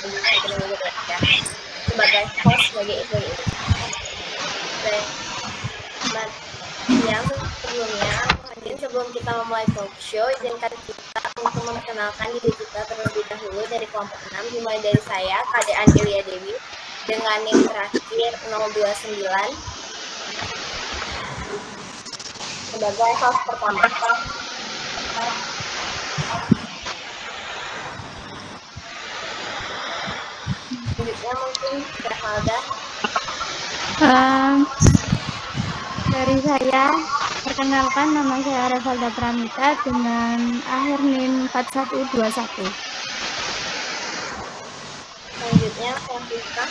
ya sebagai host sebagai info ini. Yang sebelumnya, sebelum kita memulai talk show, izinkan kita untuk memperkenalkan diri kita terlebih dahulu dari kelompok 6, dimulai dari saya, Kade Angelia Dewi, dengan NIM terakhir 029 sebagai host pertama. Selanjutnya mungkin Kak Malda. Dari saya, perkenalkan nama saya Revalda Pramita dengan akhir NIM 4121. Selanjutnya Francisca.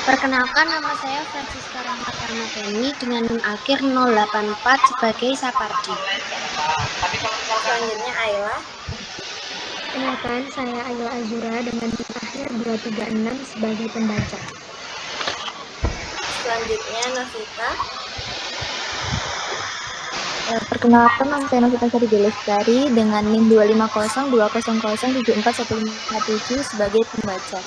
Perkenalkan, nama saya Francisca Rahmateni dengan NIM akhir 084 sebagai Sapardi. Selanjutnya Ayla. Perkenalkan, saya Ayla Azura dengan NIM akhir 236 sebagai pembaca. Selanjutnya Novita. Perkenalkan, nama saya Novita Sari Lestari dengan NIM 25020074157 sebagai pembaca.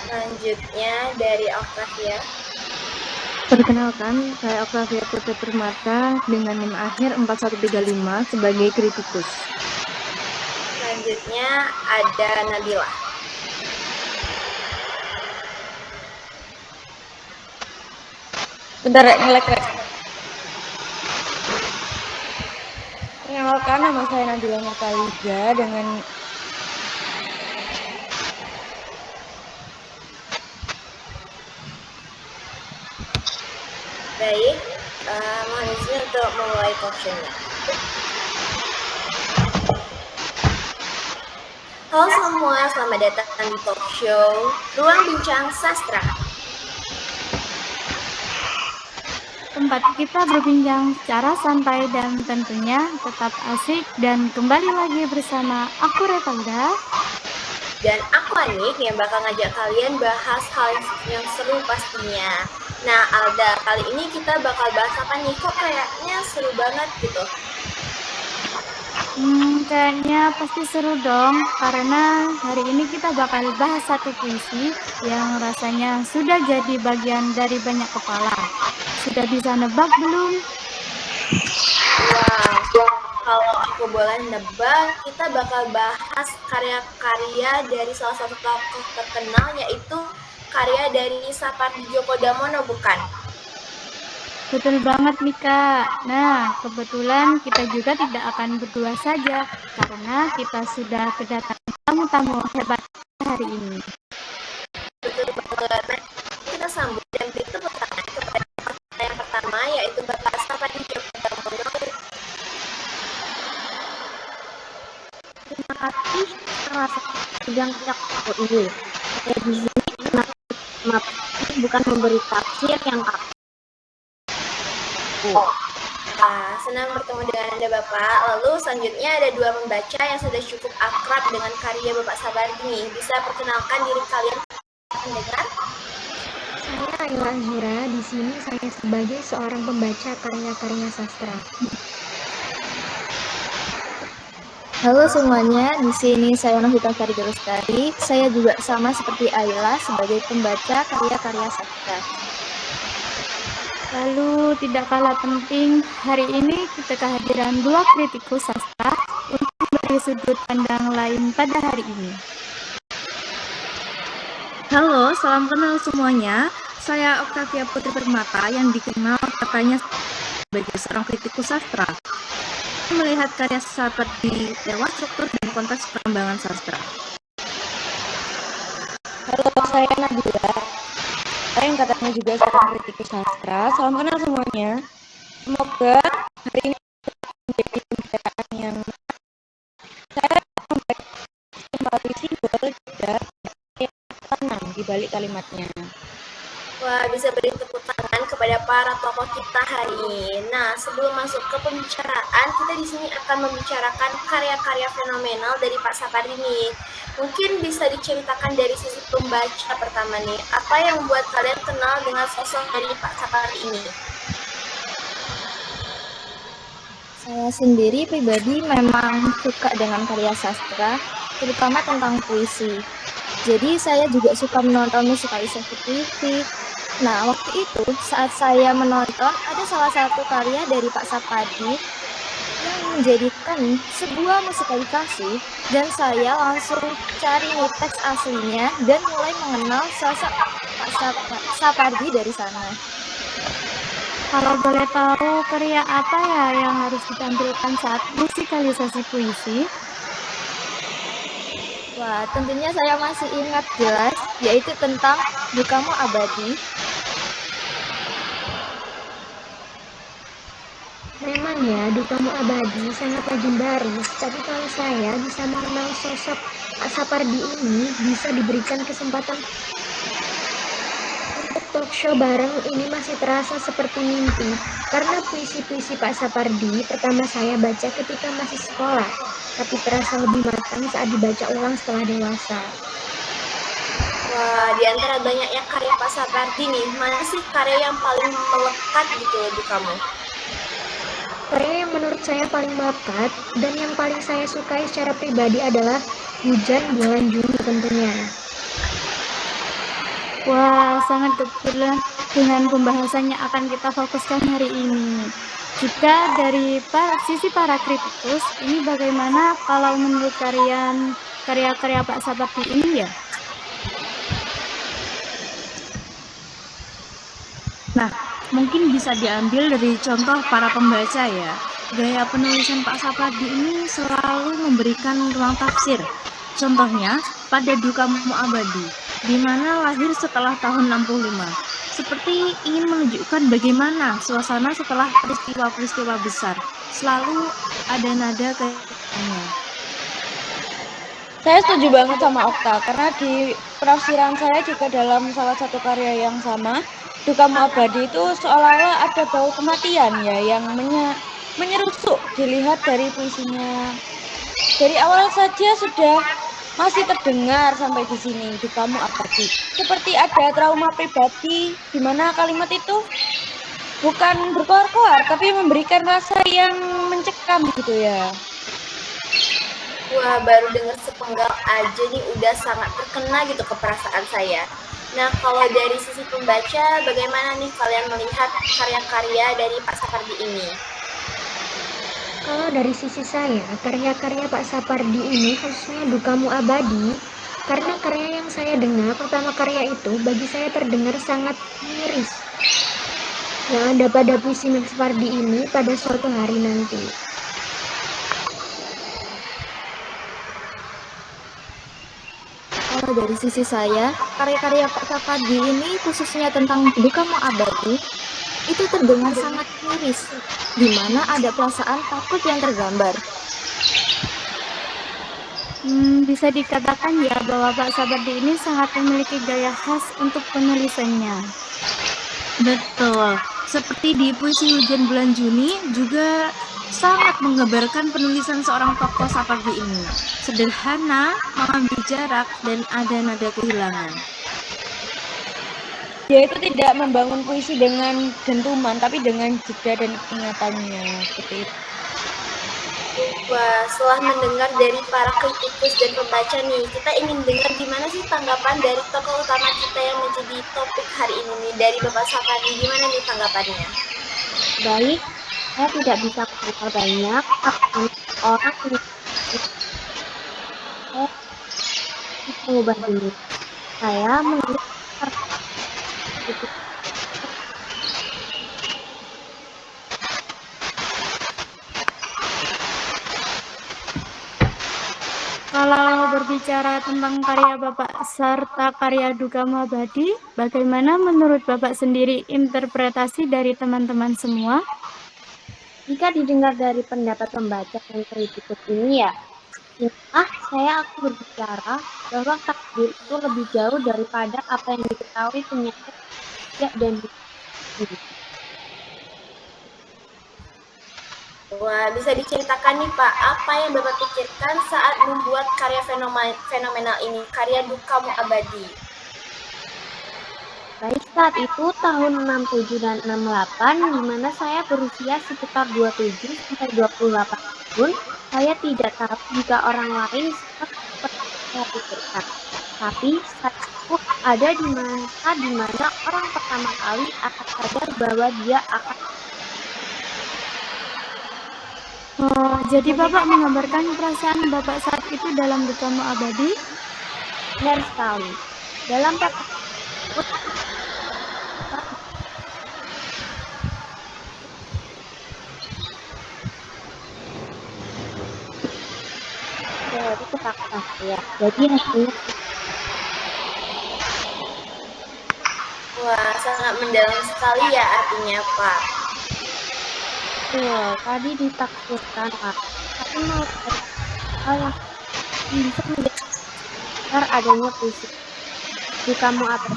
Selanjutnya dari Octavia. Perkenalkan, saya Octavia Putri Permata dengan NIM akhir 4135 sebagai kritikus. Selanjutnya ada Nabila. Bentar, ngelek. Perkenalkan, nama saya Nabila Nurtaliza dengan Baik, mohon izin untuk memulai talk-nya. Halo semua, selamat datang di talk show Ruang Bincang Sastra. Tempat kita berbincang secara santai dan tentunya tetap asik, dan kembali lagi bersama aku Revalda dan aku Anik yang bakal ngajak kalian bahas hal yang seru pastinya. Nah Alda, kali ini kita bakal bahas apa nih? Kok kayaknya seru banget gitu? Kayaknya pasti seru dong, karena hari ini kita bakal bahas satu puisi yang rasanya sudah jadi bagian dari banyak kepala. Sudah bisa nebak belum? Wah, kalau aku boleh nebak, kita bakal bahas karya-karya dari salah satu tokoh terkenal, yaitu karya dari Sapardi Djoko Damono, bukan? Betul banget nih Kak. Nah, kebetulan kita juga tidak akan berdua saja, karena kita sudah kedatangan tamu-tamu hebat hari ini. Betul banget. Nah, kita sambut dan beri tepuk tangan kepada yang pertama, yaitu Bapak Sapardi Djoko Damono. Terima kasih atas sidang ini. Saya di sini karena bukan memberi tafsir yang kaku. Senang bertemu dengan Anda Bapak. Lalu selanjutnya ada dua pembaca yang sudah cukup akrab dengan karya Bapak Sapardi. Bisa perkenalkan diri kalian pendengar? Saya Ayla Azura, di sini saya sebagai seorang pembaca karya-karya sastra. Halo semuanya, di sini saya Novita Sari Lestari. Saya juga sama seperti Ayla sebagai pembaca karya-karya sastra. Lalu tidak kalah penting, hari ini kita kehadiran dua kritikus sastra untuk memberi sudut pandang lain pada hari ini. Halo, salam kenal semuanya. Saya Octavia Putri Permata yang dikenal katanya sebagai seorang kritikus sastra. Saya melihat karya Sapardi lewat struktur dan konteks perkembangan sastra. Halo, saya Nabila. Saya yang katanya juga seorang kritikus sastra. Salam kenal semuanya. Semoga hari ini menjadi pembicaraan yang saya membaca kembali simbol dan tenang di balik kalimatnya. Wah, bisa beri tepuk tangan kepada para tokoh kita hari ini. Nah, sebelum masuk ke pembicaraan, kita di sini akan membicarakan karya-karya fenomenal dari Pak Sapardi nih. Mungkin bisa diceritakan dari sisi pembaca pertama nih, apa yang membuat kalian kenal dengan sosok dari Pak Sapardi ini? Saya sendiri pribadi memang suka dengan karya sastra, terutama tentang puisi. Jadi saya juga suka menonton musikalisasi puisi. Nah, waktu itu saat saya menonton ada salah satu karya dari Pak Sapardi yang menjadikan sebuah musikalisasi dan saya langsung cari nih teks aslinya dan mulai mengenal sosok Sapardi dari sana. Kalau boleh tahu karya apa ya yang harus ditampilkan saat musikalisasi puisi? Wah, tentunya saya masih ingat jelas, yaitu tentang Dukamu Abadi. Memang ya, Dukamu Abadi sangat legendaris, tapi kalau saya bisa mengenal sosok Pak Sapardi ini, bisa diberikan kesempatan untuk talk show bareng ini masih terasa seperti mimpi. Karena puisi-puisi Pak Sapardi pertama saya baca ketika masih sekolah, tapi terasa lebih matang saat dibaca ulang setelah dewasa. Wah, di antara banyaknya karya Pak Sapardi nih, mana sih karya yang paling melekat gitu di kamu? Karya yang menurut saya paling melekat dan yang paling saya sukai secara pribadi adalah Hujan Bulan Juni tentunya. Wah, sangat kebetulan dengan pembahasannya akan kita fokuskan hari ini. Jika dari sisi para kritikus, ini bagaimana kalau menurut karya-karya Pak Sapardi ini ya? Nah, mungkin bisa diambil dari contoh para pembaca ya. Gaya penulisan Pak Sapardi ini selalu memberikan ruang tafsir. Contohnya pada Dukamu Abadi, di mana lahir setelah tahun 65. Seperti ingin menunjukkan bagaimana suasana setelah peristiwa-peristiwa besar. Selalu ada nada kayaknya. Saya setuju banget sama Okta, karena di penafsiran saya juga dalam salah satu karya yang sama, Dukamu Abadi itu seolah-olah ada bau kematian ya, yang menyerusuk dilihat dari puisinya. Dari awal saja sudah masih terdengar sampai di sini, Dukamu Abadi. Seperti ada trauma pribadi, di mana kalimat itu bukan berkoar-koar, tapi memberikan rasa yang mencekam gitu ya. Wah, baru dengar sepenggal aja nih udah sangat terkena gitu ke perasaan saya. Nah, kalau dari sisi pembaca, bagaimana nih kalian melihat karya-karya dari Pak Sapardi ini? Kalau dari sisi saya, karya-karya Pak Sapardi ini khususnya Dukamu Abadi, karena karya yang saya dengar, pertama karya itu bagi saya terdengar sangat miris. Yang ada pada puisi Pak Sapardi ini pada suatu hari nanti. Kalau dari sisi saya, karya-karya Pak Sapardi ini khususnya tentang Dukamu Abadi itu terdengar sangat miris, di mana ada perasaan takut yang tergambar. Bisa dikatakan ya bahwa Pak Sapardi ini sangat memiliki gaya khas untuk penulisannya. Betul, seperti di puisi Hujan Bulan Juni juga sangat menggambarkan penulisan seorang tokoh Sapardi ini. Sederhana, mengambil jarak, dan ada nada kehilangan. Dia itu tidak membangun puisi dengan dentuman, tapi dengan jeda dan ingatannya, seperti itu. Wah, setelah mendengar dari para kritikus dan pembaca nih, kita ingin dengar gimana sih tanggapan dari tokoh utama kita yang menjadi topik hari ini nih, dari Bapak Sapardi. Gimana nih tanggapannya? Baik, saya tidak bisa komentar banyak, tapi orang yang mengubah diri. Saya melihat Kalau berbicara tentang karya Bapak serta karya Dukamu Abadi, bagaimana menurut Bapak sendiri interpretasi dari teman-teman semua? jika didengar dari pendapat pembaca dan kritikus ini ya, saya akan berbicara bahwa takdir itu lebih jauh daripada apa yang diketahui penyakit dan diri. Wah, bisa diceritakan nih Pak, apa yang Bapak pikirkan saat membuat karya fenomenal ini, karya Dukamu Abadi? Baik, saat itu tahun 67 dan 68, di mana saya berusia sekitar 27 sampai 28 tahun, saya tidak tahu jika orang lain seperti saya pikirkan. Tapi saya tahu ada di masa di mana orang pertama kali akan sadar bahwa dia akan Jadi Bapak menggambarkan perasaan Bapak saat itu dalam Dukamu Abadi? benar sekali. Dalam kata dari ketakutan saya. Jadi hasilnya Wah, sangat mendalam sekali ya artinya, Pak. betul. Tadi ditaksirkan, Pak. Tapi mau cari hal yang bisa mendengar adanya puisi. Di kamu apa?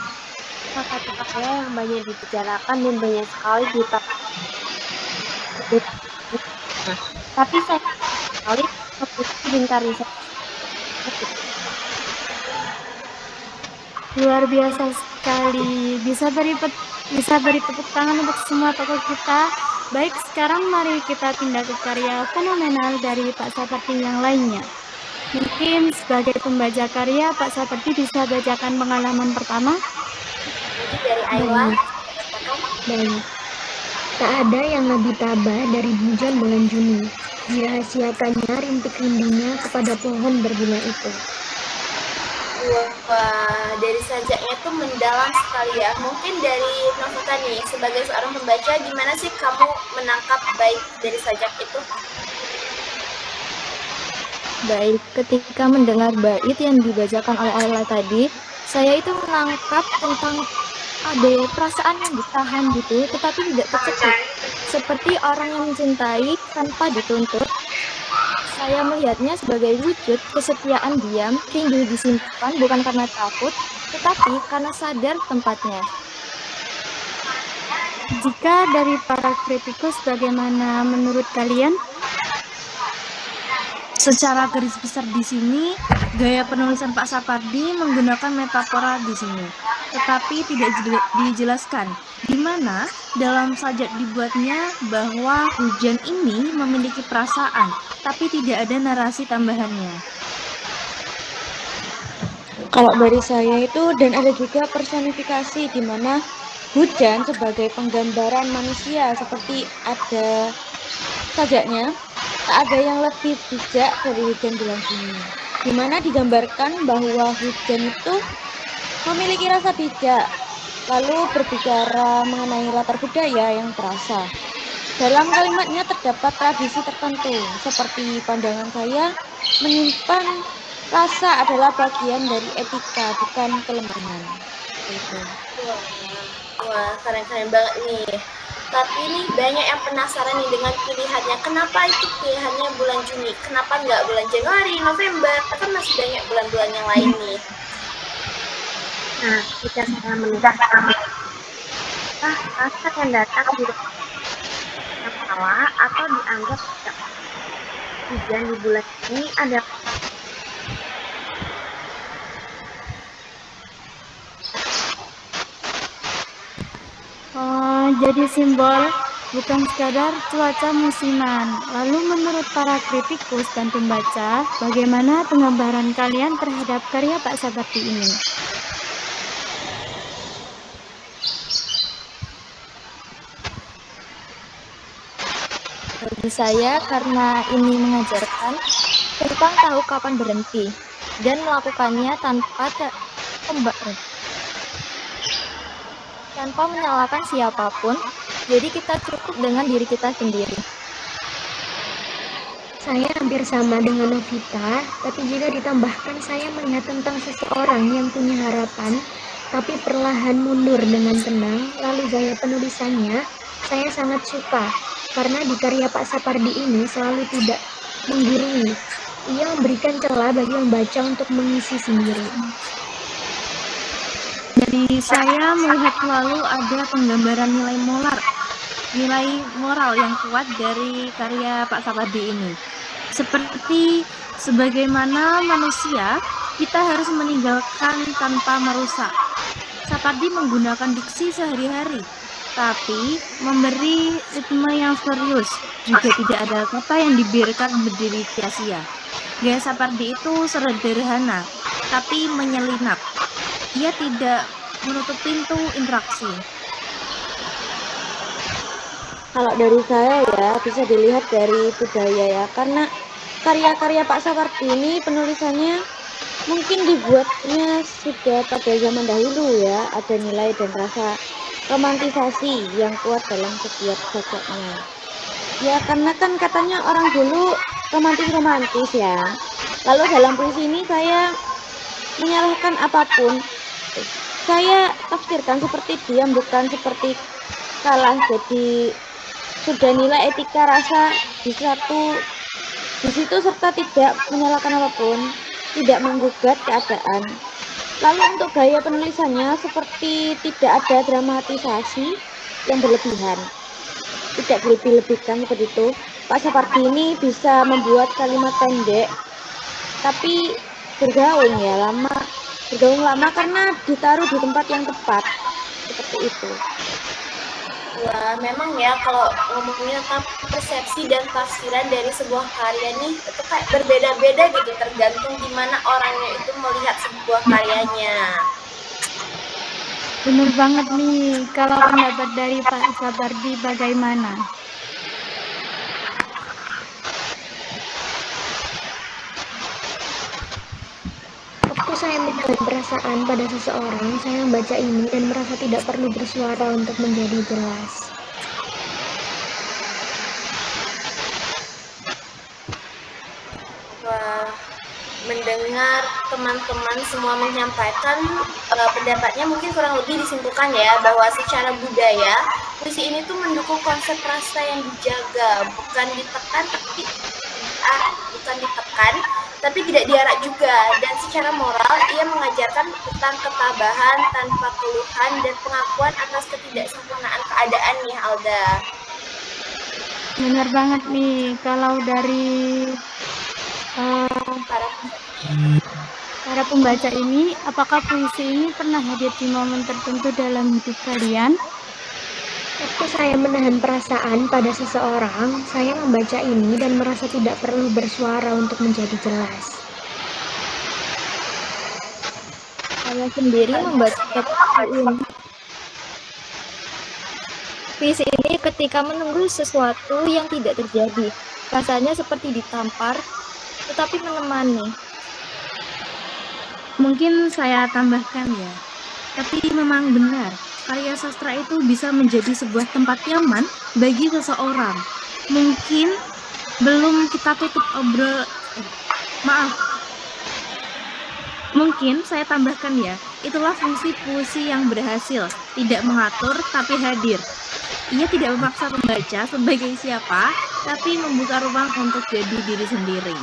Salah satu karya yang banyak dibicarakan dan banyak sekali Nah, tapi saya sekali memiliki dan karya saya. Luar biasa sekali. Bisa beri tepuk tangan untuk semua tokoh kita. Baik, sekarang mari kita pindah ke karya fenomenal dari Pak Sapardi yang lainnya. Mungkin sebagai pembaca karya, Pak Sapardi bisa bacakan pengalaman pertama. Mungkin dari Ayla. Baik. Tak ada yang lebih tabah dari hujan bulan Juni. Dirahasiakannya rintik rindunya kepada pohon berbunga itu. Wah, dari sajaknya tuh mendalam sekali ya. Mungkin dari Novita nih, sebagai seorang pembaca, gimana sih kamu menangkap baik dari sajak itu? Baik, ketika mendengar bait yang dibacakan oleh Ayla tadi, saya itu menangkap tentang ada perasaan yang ditahan gitu, tetapi tidak tercekik. Seperti orang yang mencintai tanpa dituntut. Saya melihatnya sebagai wujud kesetiaan diam, rindu disimpan bukan karena takut, tetapi karena sadar tempatnya. Jika dari para kritikus, bagaimana menurut kalian? Secara garis besar di sini, gaya penulisan Pak Sapardi menggunakan metafora di sini, tetapi tidak dijelaskan di mana dalam sajak dibuatnya bahwa hujan ini memiliki perasaan, tapi tidak ada narasi tambahannya. Kalau dari saya itu, dan ada juga personifikasi di mana hujan sebagai penggambaran manusia, seperti ada sajaknya, tak ada yang lebih bijak dari hujan bulan Juni, di mana digambarkan bahwa hujan itu memiliki rasa bijak, lalu berbicara mengenai latar budaya yang terasa. Dalam kalimatnya terdapat tradisi tertentu, seperti pandangan saya, menyimpan rasa adalah bagian dari etika, bukan kelemahan. Gitu. Wah, keren-keren banget nih. Tapi nih banyak yang penasaran nih dengan pilihannya. Kenapa itu pilihannya bulan Juni? Kenapa nggak bulan Januari, November? Kan masih banyak bulan-bulan yang lain nih. Nah, jika saya menikah, rasa yang datang di yang salah atau dianggap tidak hujan di bulan ini ada Jadi simbol bukan sekadar cuaca musiman. Lalu menurut para kritikus dan pembaca, bagaimana penggambaran kalian terhadap karya Pak Sapardi ini? Bagi saya, karena ini mengajarkan tentang tahu kapan berhenti dan melakukannya tanpa menyalahkan siapapun, jadi kita cukup dengan diri kita sendiri. Saya hampir sama dengan Novita, tapi jika ditambahkan saya melihat tentang seseorang yang punya harapan, tapi perlahan mundur dengan tenang, lalu gaya penulisannya saya sangat suka, karena di karya Pak Sapardi ini selalu tidak menggurui. Ia memberikan celah bagi membaca untuk mengisi sendiri. Dari saya melihat selalu ada penggambaran nilai moral yang kuat dari karya Pak Sapardi ini. Seperti sebagaimana manusia, kita harus meninggalkan tanpa merusak. Sapardi menggunakan diksi sehari-hari, tapi memberi ritme yang serius. Juga tidak ada kata yang dibiarkan berdiri sia-sia. Gaya Sapardi itu sederhana, tapi menyelinap. Ia tidak menutup pintu interaksi. Kalau dari saya ya, bisa dilihat dari budaya ya, karena karya-karya Pak Sapardi ini penulisannya mungkin dibuatnya sudah pada zaman dahulu ya, ada nilai dan rasa romantisasi yang kuat dalam setiap bajaknya. Ya karena kan katanya orang dulu romantis-romantis ya. Lalu dalam puisi ini saya menyalahkan apapun. Saya tafsirkan seperti diam bukan seperti kalah. Jadi sudah nilai etika rasa di situ serta tidak menyalahkan apapun, tidak menggugat keadaan. Lalu untuk gaya penulisannya seperti tidak ada dramatisasi yang berlebihan, tidak dilebih-lebihkan seperti itu. Pak Sapardi ini bisa membuat kalimat pendek tapi bergaung lama karena ditaruh di tempat yang tepat seperti itu. Wah, memang ya kalau ngomongin tentang persepsi dan tafsiran dari sebuah karya nih itu kayak berbeda-beda gitu tergantung gimana orangnya itu melihat sebuah karyanya. Bener banget nih. Kalau pendapat dari Pak Sapardi bagaimana? Waktu saya menahan perasaan pada seseorang, saya membaca ini dan merasa tidak perlu bersuara untuk menjadi jelas. Wah, mendengar teman-teman semua menyampaikan pendapatnya mungkin kurang lebih disimpulkan ya bahwa secara budaya puisi ini tuh mendukung konsep rasa yang dijaga, bukan ditekan tapi tidak diarak juga, dan secara moral ia mengajarkan tentang ketabahan tanpa keluhan dan pengakuan atas ketidaksempurnaan keadaan nih Alda. Bener banget nih. Kalau dari para pembaca ini, apakah puisi ini pernah hadir di momen tertentu dalam hidup kalian? Waktu saya menahan perasaan pada seseorang, saya membaca ini dan merasa tidak perlu bersuara untuk menjadi jelas. Saya sendiri membaca puisi ini ketika menunggu sesuatu yang tidak terjadi. Rasanya seperti ditampar, tetapi menemani. Mungkin saya tambahkan ya, tapi memang benar, karya sastra itu bisa menjadi sebuah tempat nyaman bagi seseorang. Mungkin belum kita tutup Mungkin saya tambahkan ya, itulah fungsi puisi yang berhasil, tidak mengatur tapi hadir. Ia tidak memaksa pembaca sebagai siapa, tapi membuka ruang untuk jadi diri sendiri.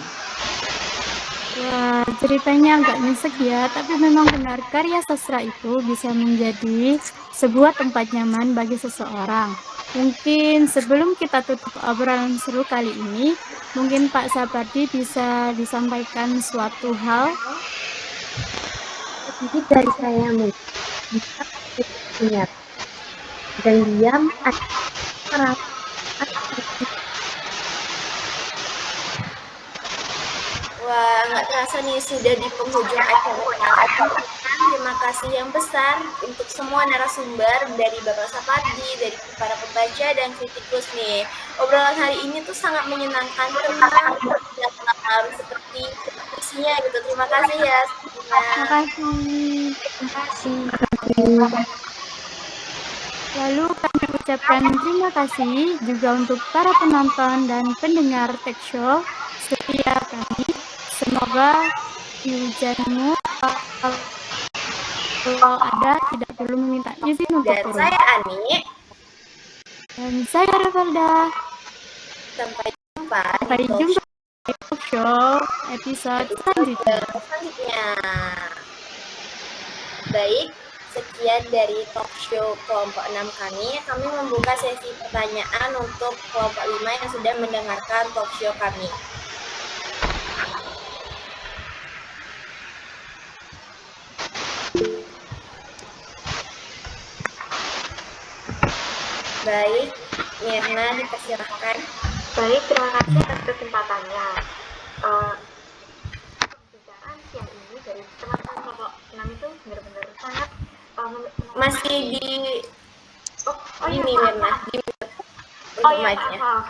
Wah, ceritanya agak nyesek ya, tapi memang benar karya sastra itu bisa menjadi sebuah tempat nyaman bagi seseorang. Mungkin sebelum kita tutup obrolan seru kali ini, mungkin Pak Sapardi bisa disampaikan suatu hal. Sedikit dari saya mungkin bisa ingat dan diam Wah, nggak terasa nih sudah di penghujung acara. Terima kasih yang besar untuk semua narasumber dari Bapak Sapardi, dari para pembaca dan kritikus nih. Obrolan hari ini tuh sangat menyenangkan, tenang, seperti isinya gitu. Terima kasih ya. Terima kasih. Lalu kami ucapkan terima kasih juga untuk para penonton dan pendengar Tech Show setia kami. Semoga hujanmu kalau ada tidak perlu meminta izin untuk Dan turun. saya Ani. Dan saya Ravelda. Sampai jumpa di Talk Show episode selanjutnya. Baik, sekian dari Talk Show kelompok 6 kami. Kami membuka sesi pertanyaan untuk kelompok 5 yang sudah mendengarkan Talk Show kami. Baik, Mirna dipersilahkan. Baik, terima kasih atas kesempatannya. Pembicaraan siang ini dari teman Masih di iya, ini Mirna, di oh untuk iya, mic-nya. maaf.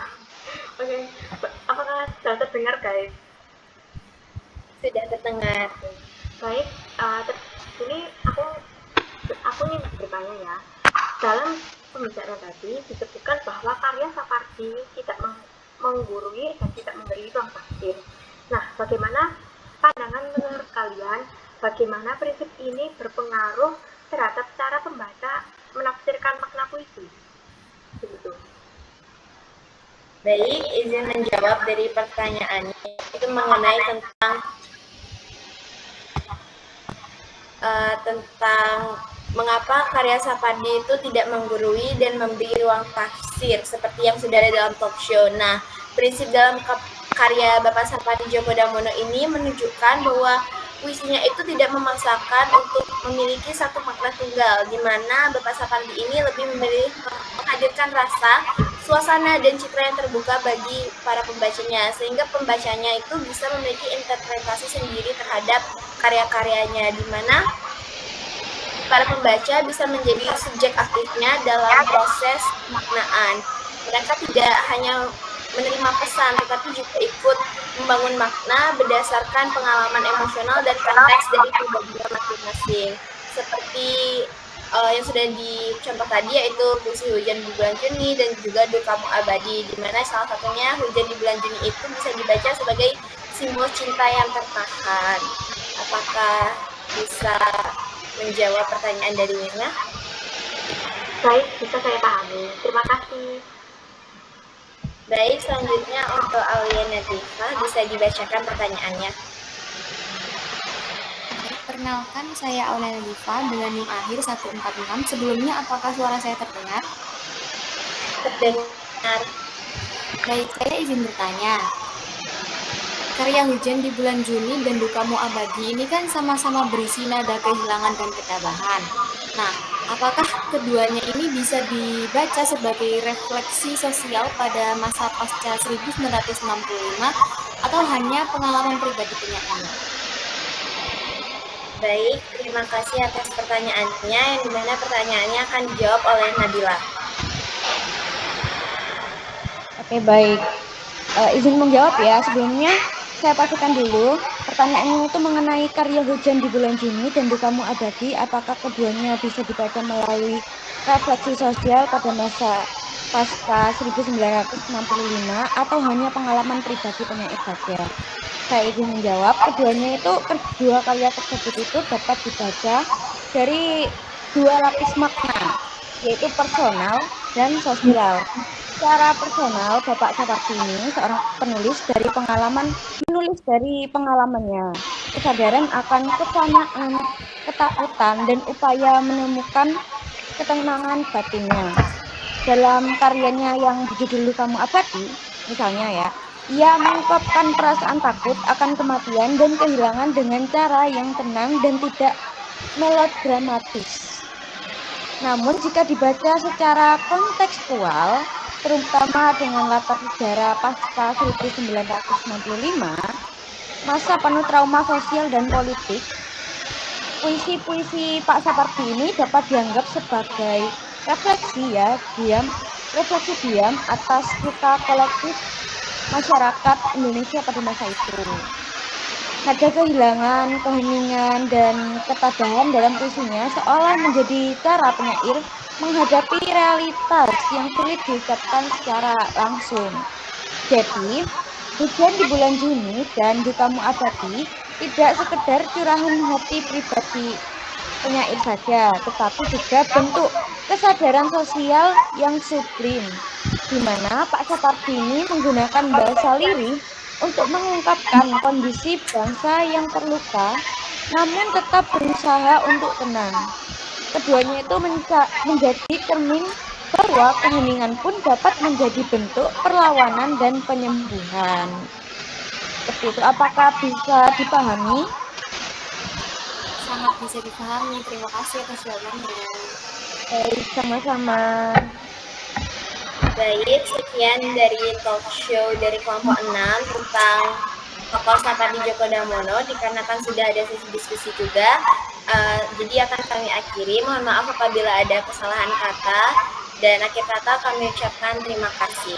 Oke, apakah sudah terdengar guys? Sudah terdengar. Baik, ini aku nih bertanya ya. Dalam pembicaraan tadi disebutkan bahwa karya Sapardi tidak menggurui dan tidak memberi ruang tafsir. Nah, bagaimana pandangan menurut kalian? Bagaimana prinsip ini berpengaruh terhadap cara pembaca menafsirkan makna puisi? Begitu. Baik, izin menjawab dari pertanyaannya itu mengenai tentang mengapa karya Sapardi itu tidak menggurui dan memberi ruang tafsir seperti yang sudah ada dalam talk show. Nah, prinsip dalam karya Bapak Sapardi Djoko Damono ini menunjukkan bahwa puisinya itu tidak memaksakan untuk memiliki satu makna tunggal, di mana Bapak Sapardi ini lebih memilih menghadirkan rasa, suasana, dan citra yang terbuka bagi para pembacanya, sehingga pembacanya itu bisa memiliki interpretasi sendiri terhadap karya-karyanya, di mana para pembaca bisa menjadi subjek aktifnya dalam proses maknaan. Mereka tidak hanya menerima pesan, tetapi juga ikut membangun makna berdasarkan pengalaman emosional dan konteks dari pribadinya masing-masing. Seperti yang sudah dicontoh tadi, yaitu puisi Hujan di Bulan Juni dan juga Dukamu Abadi, di mana salah satunya Hujan di Bulan Juni itu bisa dibaca sebagai simbol cinta yang tertahan. Apakah bisa menjawab pertanyaan dari Mirna? Baik, bisa saya pahami. Terima kasih. Baik, selanjutnya untuk Aulia Natifah, bisa dibacakan pertanyaannya. Perkenalkan, saya Aulia Natifah dengan NIM akhir 146. Sebelumnya, apakah suara saya terdengar? Terdengar. Baik, saya izin bertanya. Karya Hujan di Bulan Juni dan Dukamu Abadi ini kan sama-sama berisi nada kehilangan dan ketabahan. Nah, apakah keduanya ini bisa dibaca sebagai refleksi sosial pada masa pasca 1965 atau hanya pengalaman pribadi penyair? Baik, terima kasih atas pertanyaannya, yang dimana pertanyaannya akan dijawab oleh Nabila. Oke, baik. Izin menjawab ya. Sebelumnya saya pastikan dulu, pertanyaannya itu mengenai karya Hujan di Bulan Juni dan Dukamu Abadi, apakah keduanya bisa dibaca melalui refleksi sosial pada masa pasca 1965 atau hanya pengalaman pribadi penyair saja? Saya izin menjawab, kedua karya tersebut itu dapat dibaca dari dua lapis makna, yaitu personal dan sosial. Secara personal, Bapak Sapardi ini seorang penulis menulis dari pengalamannya, kesadaran akan kesamaan, ketakutan, dan upaya menemukan ketenangan batinnya. Dalam karyanya yang berjudul Dukamu Abadi, misalnya ya, ia mengungkapkan perasaan takut akan kematian dan kehilangan dengan cara yang tenang dan tidak melodramatis. Namun jika dibaca secara kontekstual, terutama dengan latar sejarah pasca 1965, masa penuh trauma sosial dan politik, puisi-puisi Pak Sapardi ini dapat dianggap sebagai refleksi diam atas kita kolektif masyarakat Indonesia pada masa itu. Nada kehilangan, keheningan, dan ketabahan dalam puisinya seolah menjadi cara penyair menghadapi realitas yang sulit diucapkan secara langsung. Jadi, Hujan di Bulan Juni dan Dukamu Abadi tidak sekedar curahan hati pribadi penyair saja, tetapi juga bentuk kesadaran sosial yang sublim, di mana Pak Sapardi ini menggunakan bahasa lirik untuk mengungkapkan kondisi bangsa yang terluka, namun tetap berusaha untuk tenang. Keduanya itu menjadi cermin bahwa keheningan pun dapat menjadi bentuk perlawanan dan penyembuhan. Seperti itu, apakah bisa dipahami? Sangat bisa dipahami. Terima kasih atas jawabannya. Baik, sama-sama. Baik, sekian dari talk show dari kelompok 6 tentang tokoh Sapardi Djoko Damono, dikarenakan sudah ada sesi diskusi juga. Jadi akan kami akhiri. Mohon maaf apabila ada kesalahan kata, dan akhir kata kami ucapkan terima kasih.